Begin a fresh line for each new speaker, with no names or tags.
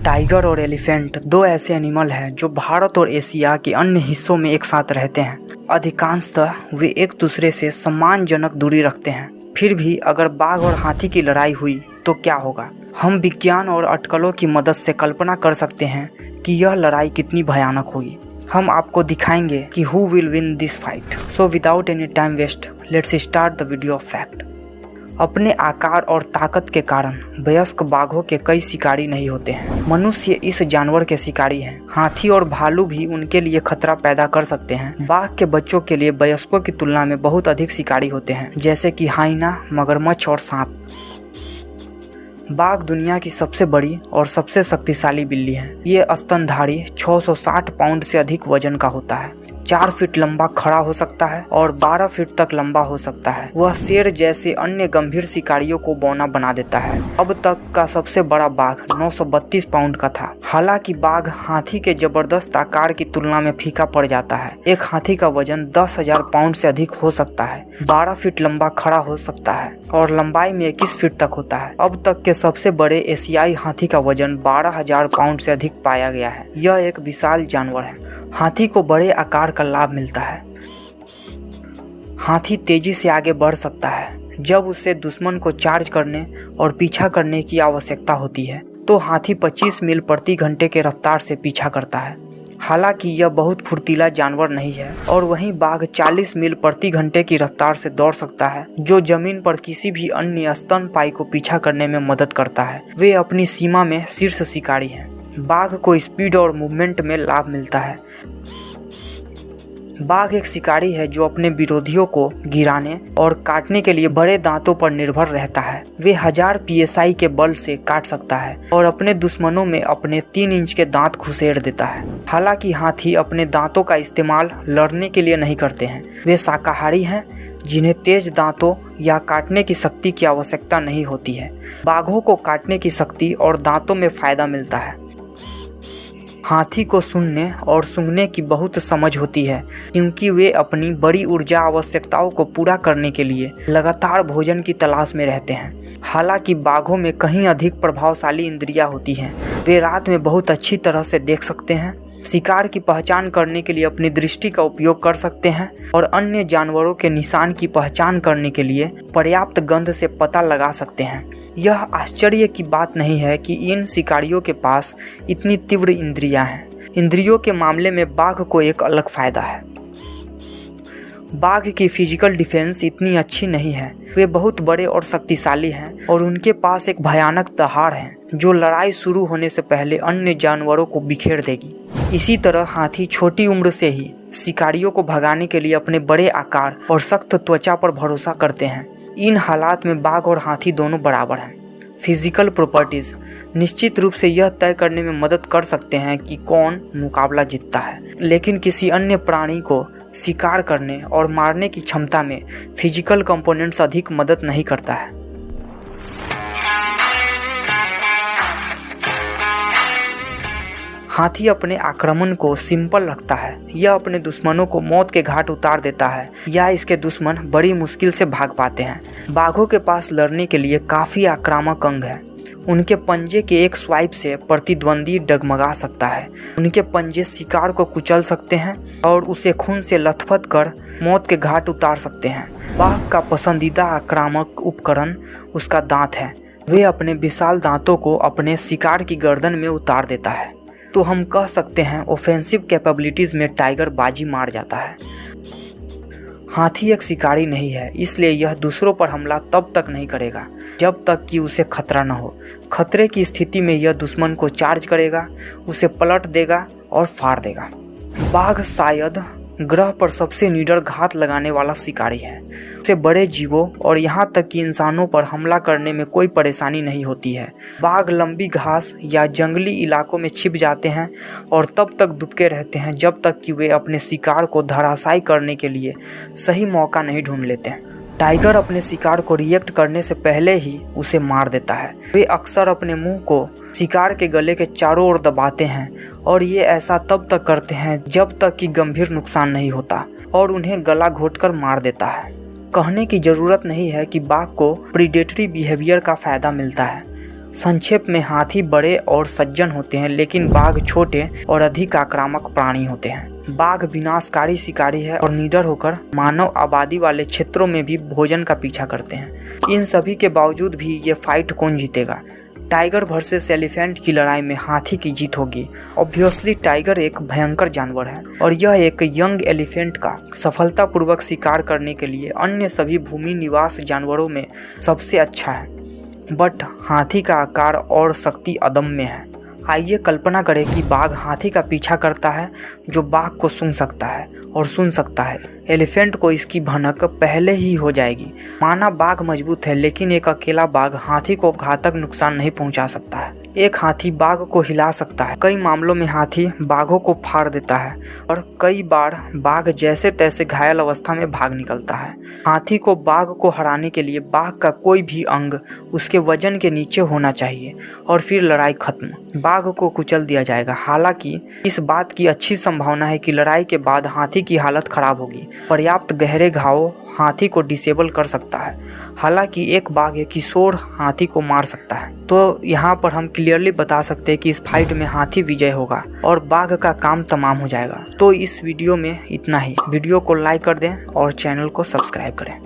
Tiger और elephant दो ऐसे एनिमल हैं जो भारत और एशिया के अन्य हिस्सों में एक साथ रहते हैं। अधिकांशतः वे एक दूसरे से सम्मानजनक दूरी रखते हैं। फिर भी अगर बाघ और हाथी की लड़ाई हुई तो क्या होगा? हम विज्ञान और अटकलों की मदद से कल्पना कर सकते हैं कि यह लड़ाई कितनी भयानक होगी। हम आपको दिखाएंगे कि who will win this fight. So without any time waste, let's start the video fact. अपने आकार और ताकत के कारण वयस्क बाघों के कई शिकारी नहीं होते हैं। मनुष्य इस जानवर के शिकारी हैं। हाथी और भालू भी उनके लिए खतरा पैदा कर सकते हैं। बाघ के बच्चों के लिए वयस्कों की तुलना में बहुत अधिक शिकारी होते हैं, जैसे कि हाइना, मगरमच्छ और सांप। बाघ दुनिया की सबसे बड़ी और सबसे शक्तिशाली बिल्ली है। ये स्तनधारी 660 पाउंड से अधिक वजन का होता है, 4 फीट लंबा खड़ा हो सकता है और 12 फीट तक लंबा हो सकता है। वह शेर जैसे अन्य गंभीर शिकारियों को बौना बना देता है। अब तक का सबसे बड़ा बाघ 932 पाउंड का था। हालांकि बाघ हाथी के जबरदस्त आकार की तुलना में फीका पड़ जाता है। एक हाथी का वजन 10,000 पाउंड से अधिक हो सकता है, 12 फीट लंबा खड़ा हो सकता है और लंबाई में 21 फीट तक होता है। अब तक के सबसे बड़े एशियाई हाथी का वजन 12,000 पाउंड से अधिक पाया गया है। यह एक विशाल जानवर है। हाथी को बड़े आकार का लाभ मिलता है। हाथी तेजी से आगे बढ़ सकता है। जब उसे दुश्मन को चार्ज करने और पीछा करने की आवश्यकता होती है तो हाथी 25 मील प्रति घंटे के रफ्तार से पीछा करता है। हालांकि यह बहुत फुर्तीला जानवर नहीं है। और वहीं बाघ 40 मील प्रति घंटे की रफ्तार से दौड़ सकता है, जो जमीन पर किसी भी अन्य स्तनपायी को पीछा करने में मदद करता है। वे अपनी सीमा में शीर्ष शिकारी हैं। बाघ को स्पीड और मूवमेंट में लाभ मिलता है। बाघ एक शिकारी है जो अपने विरोधियों को गिराने और काटने के लिए बड़े दांतों पर निर्भर रहता है। वे 1000 PSI के बल से काट सकता है और अपने दुश्मनों में अपने 3 इंच के दांत घुसेड़ देता है। हालांकि हाथी अपने दांतों का इस्तेमाल लड़ने के लिए नहीं करते हैं। वे शाकाहारी हैं जिन्हें तेज दांतों या काटने की शक्ति की आवश्यकता नहीं होती है। बाघों को काटने की शक्ति और दांतों में फायदा मिलता है। हाथी को सुनने और सूंघने की बहुत समझ होती है, क्योंकि वे अपनी बड़ी ऊर्जा आवश्यकताओं को पूरा करने के लिए लगातार भोजन की तलाश में रहते हैं। हालांकि बाघों में कहीं अधिक प्रभावशाली इंद्रियां होती हैं। वे रात में बहुत अच्छी तरह से देख सकते हैं, शिकार की पहचान करने के लिए अपनी दृष्टि का उपयोग कर सकते हैं और अन्य जानवरों के निशान की पहचान करने के लिए पर्याप्त गंध से पता लगा सकते हैं। यह आश्चर्य की बात नहीं है कि इन शिकारियों के पास इतनी तीव्र इंद्रियां हैं। इंद्रियों के मामले में बाघ को एक अलग फायदा है। बाघ की फिजिकल डिफेंस इतनी अच्छी नहीं है। वे बहुत बड़े और शक्तिशाली हैं और उनके पास एक भयानक दहाड़ है जो लड़ाई शुरू होने से पहले अन्य जानवरों को बिखेर देगी। इसी तरह हाथी छोटी उम्र से ही शिकारियों को भगाने के लिए अपने बड़े आकार और सख्त त्वचा पर भरोसा करते हैं। इन हालात में बाघ और हाथी दोनों बराबर हैं। फिजिकल प्रॉपर्टीज निश्चित रूप से यह तय करने में मदद कर सकते हैं कि कौन मुकाबला जीतता है, लेकिन किसी अन्य प्राणी को शिकार करने और मारने की क्षमता में फिजिकल कंपोनेंट्स अधिक मदद नहीं करता है। हाथी अपने आक्रमण को सिंपल रखता है। यह अपने दुश्मनों को मौत के घाट उतार देता है या इसके दुश्मन बड़ी मुश्किल से भाग पाते हैं। बाघों के पास लड़ने के लिए काफी आक्रामक अंग है। उनके पंजे के एक स्वाइप से प्रतिद्वंदी डगमगा सकता है। उनके पंजे शिकार को कुचल सकते हैं और उसे खून से लथपथ कर मौत के घाट उतार सकते हैं। बाघ का पसंदीदा आक्रामक उपकरण उसका दांत है। वे अपने विशाल दांतों को अपने शिकार की गर्दन में उतार देता है। तो हम कह सकते हैं ऑफेंसिव कैपेबिलिटीज में टाइगर बाजी मार जाता है। हाथी एक शिकारी नहीं है, इसलिए यह दूसरों पर हमला तब तक नहीं करेगा जब तक कि उसे खतरा न हो। खतरे की स्थिति में यह दुश्मन को चार्ज करेगा, उसे पलट देगा और फाड़ देगा। बाघ शायद ग्रह पर सबसे निडर घात लगाने वाला शिकारी है। उसे बड़े जीवों और यहाँ तक कि इंसानों पर हमला करने में कोई परेशानी नहीं होती है। बाघ लंबी घास या जंगली इलाकों में छिप जाते हैं और तब तक दुबके रहते हैं जब तक कि वे अपने शिकार को धराशायी करने के लिए सही मौका नहीं ढूंढ लेते हैं। टाइगर अपने शिकार को रिएक्ट करने से पहले ही उसे मार देता है। वे अक्सर अपने मुंह को शिकार के गले के चारों ओर दबाते हैं और ये ऐसा तब तक करते हैं जब तक कि गंभीर नुकसान नहीं होता और उन्हें गला घोंटकर मार देता है। कहने की जरूरत नहीं है कि बाघ को प्रीडेटरी बिहेवियर का फायदा मिलता है। संक्षेप में हाथी बड़े और सज्जन होते हैं, लेकिन बाघ छोटे और अधिक आक्रामक प्राणी होते हैं। बाघ विनाशकारी शिकारी है और निडर होकर मानव आबादी वाले क्षेत्रों में भी भोजन का पीछा करते हैं। इन सभी के बावजूद भी ये फाइट कौन जीतेगा? टाइगर वर्सेस एलिफेंट की लड़ाई में हाथी की जीत होगी। ऑब्वियसली टाइगर एक भयंकर जानवर है और यह एक यंग एलिफेंट का सफलतापूर्वक शिकार करने के लिए अन्य सभी भूमि निवास जानवरों में सबसे अच्छा है। बट हाथी का आकार और शक्ति अदम्य है। आइए कल्पना करें कि बाघ हाथी का पीछा करता है, जो बाघ को सूंघ सकता है और सुन सकता है। एलिफेंट को इसकी भनक पहले ही हो जाएगी। माना बाघ मजबूत है, लेकिन एक अकेला बाघ हाथी को घातक नुकसान नहीं पहुंचा सकता है। एक हाथी बाघ को हिला सकता है। कई मामलों में हाथी बाघों को फाड़ देता है और कई बार बाघ जैसे तैसे घायल अवस्था में भाग निकलता है। हाथी को बाघ को हराने के लिए बाघ का कोई भी अंग उसके वजन के नीचे होना चाहिए और फिर लड़ाई खत्म। बाघ को कुचल दिया जाएगा। हालांकि इस बात की अच्छी संभावना है कि लड़ाई के बाद हाथी की हालत खराब होगी। पर्याप्त गहरे घाव हाथी को डिसेबल कर सकता है। हालांकि एक बाघ एक किशोर हाथी को मार सकता है। तो यहाँ पर हम क्लियरली बता सकते हैं कि इस फाइट में हाथी विजय होगा और बाघ का काम तमाम हो जाएगा। तो इस वीडियो में इतना ही। वीडियो को लाइक कर दें और चैनल को सब्सक्राइब करें।